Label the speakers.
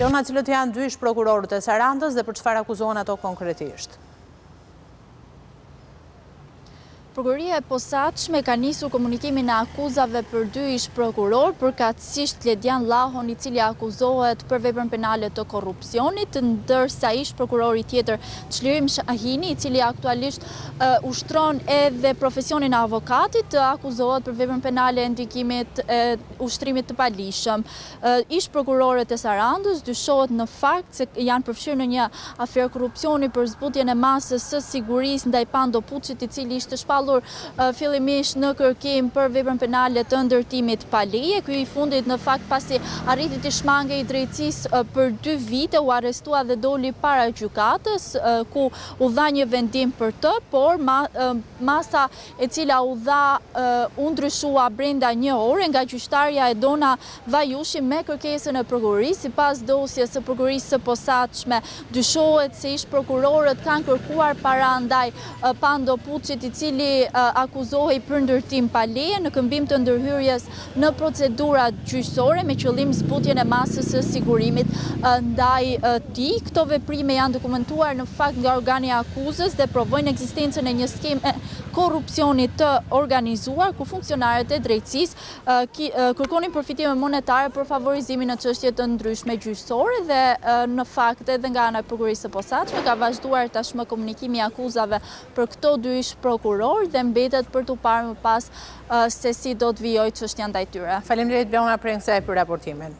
Speaker 1: Leona, cilët janë dy ish prokurorët e Sarandës dhe për çfarë akuzohen ato konkretisht?
Speaker 2: Prokuroria e posaçme ka nisur komunikimin e akuzave për dy ish prokuror, përkatësisht Ledian Llahon, i cili akuzohet për veprën penale të korrupsionit, ndërsa ish prokurori tjetër Çlirim Shahini, i cili aktualisht ushtron edhe profesionin e avokatit, akuzohet për veprën penale e ndikimit e ushtrimit të palishëm. Ish prokurorët e Sarandës dyshohet në fakt se janë përfshirë në një aferë korrupsioni për zbutjen e masës së sigurisë ndaj Pando Puçit, i cili ishte shpallur fillimisht në kërkim për veprën penale të ndërtimit paleje. Ky i fundit në fakt pasi arriti të shmangej drejtësisë për 2 vite, u arrestua dhe doli para gjykatës, ku u dha një vendim për të, por masa e cila u dha u ndryshua brenda 1 ore nga gjyqtarja Edona Vajushi me kërkesën e prokurorisë. Sipas dosjes së prokurorisë së posaçme, dyshohet se ish prokurorët kanë kërkuar para ndaj Pando Puçit, i cili akuzohej për ndërtim paleje në këmbim të ndërhyrjes në procedura gjyqësore me qëllim zbutjen e masës së sigurimit ndaj tij. Këto veprime janë dokumentuar në fakt nga organi i akuzës dhe provojnë ekzistencën e një skeme korrupsioni të organizuar, ku funksionarët e drejtësisë kërkonin përfitime monetare për favorizimin në çështje të ndryshme gjyqësore dhe në fakt edhe nga ana e prokurorisë së posaçme ka vazhduar tashmë komunikimi i akuzave për këto dy ish prokuror dhe mbetet për të parë më pas se si do të vijojë çështja ndaj tyre.
Speaker 1: Faleminderit Leona për kësaj për raportimin.